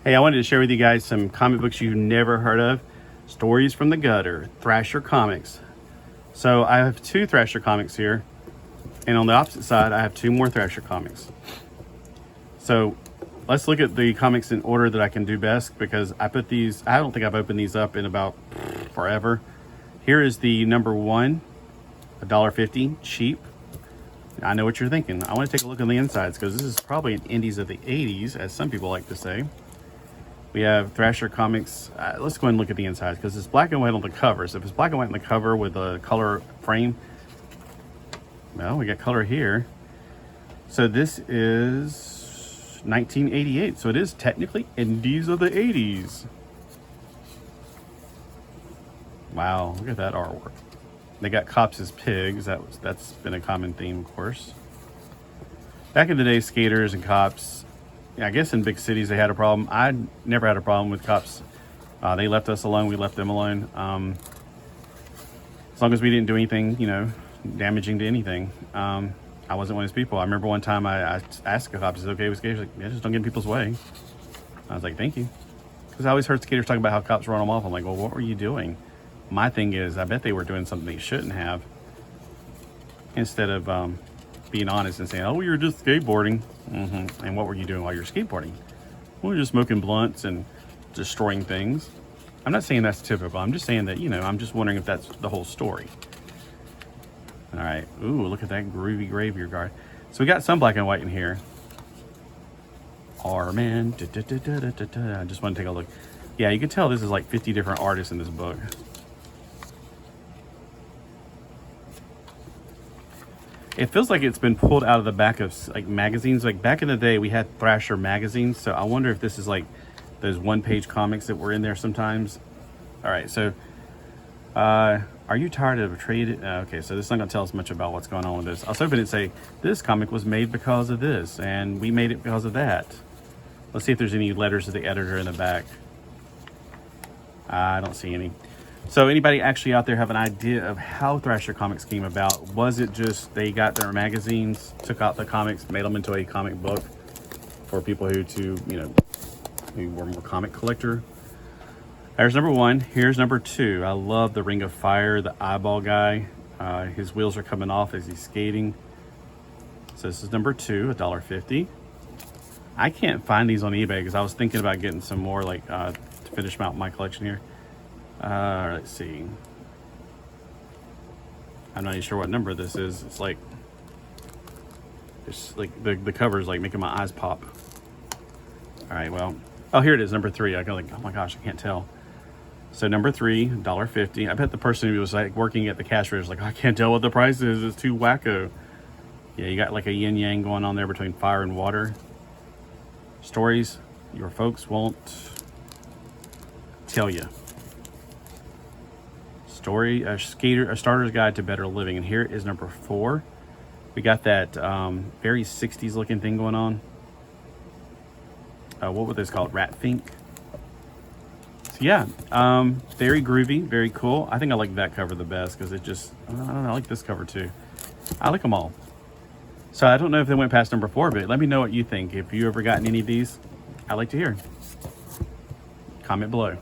Hey, I wanted to share with you guys some comic books you've never heard of. Stories from the Gutter, Thrasher comics. So I have 2 Thrasher comics here, and on the opposite side I have 2 more Thrasher comics. So let's look at the comics in order that I can do best, because I put these, I don't think I've opened these up in about forever. Here is the number 1, $1.50, cheap. I know what you're thinking. I want to take a look on the insides, because this is probably an indies of the 80s, as some people like to say. We have Thrasher comics. Let's go ahead and look at the inside, because it's black and white on the cover. So if it's black and white on the cover with a color frame, well, we got color here. So this is 1988. So it is technically indies of the 80s. Wow, look at that artwork. They got cops as pigs. That's been a common theme, of course. Back in the day, skaters and cops, I guess in big cities they had a problem. I never had a problem with cops. They left us alone. We left them alone. As long as we didn't do anything, you know, damaging to anything. I wasn't one of those people. I remember one time I asked a cop, "Is it okay with skaters?" Like, "Yeah, just don't get in people's way." I was like, "Thank you," because I always heard skaters talking about how cops run them off. I'm like, "Well, what were you doing?" My thing is, I bet they were doing something they shouldn't have. Instead of being honest and saying, "Oh, you're just skateboarding." And what were you doing while you're skateboarding? Well, we're just smoking blunts and destroying things. I'm not saying that's typical. I'm just saying that, you know, I'm just wondering if that's the whole story. All right. Ooh, look at that groovy graveyard guard. So we got some black and white in here. R-Man. I just want to take a look. Yeah, you can tell this is like 50 different artists in this book. It feels like it's been pulled out of the back of like magazines. Like back in the day, we had Thrasher magazines. So I wonder if this is like those one-page comics that were in there sometimes. All right, so are you tired of a trade? Okay, so this is not gonna tell us much about what's going on with this. I was hoping it'd say this comic was made because of this, and we made it because of that. Let's see if there's any letters to the editor in the back. I don't see any. So anybody actually out there have an idea of how Thrasher Comics came about? Was it just they got their magazines, took out the comics, made them into a comic book for people who who were more comic collector? There's number 1. Here's number 2. I love the Ring of Fire, the eyeball guy. His wheels are coming off as he's skating. So this is number 2, $1.50. I can't find these on eBay because I was thinking about getting some more, like to finish out my collection here. Let's see. I'm not even sure what number this is. It's like the cover is like making my eyes pop. All right, well, oh, here it is, number 3. I go like, oh my gosh, I can't tell. So number 3, $1.50. I bet the person who was like working at the cash register was like, I can't tell what the price is. It's too wacko. Yeah, you got like a yin yang going on there between fire and water. Stories your folks won't tell you. Story, a starter's guide to better living. And here is number 4. We got that very 60s looking thing going on. What would this called? Rat Fink. So yeah, very groovy, very cool. I think I like that cover the best because it just, I don't know, I like this cover too. I like them all. So I don't know if they went past number 4, but let me know what you think. If you ever gotten any of these, I'd like to hear. Comment below.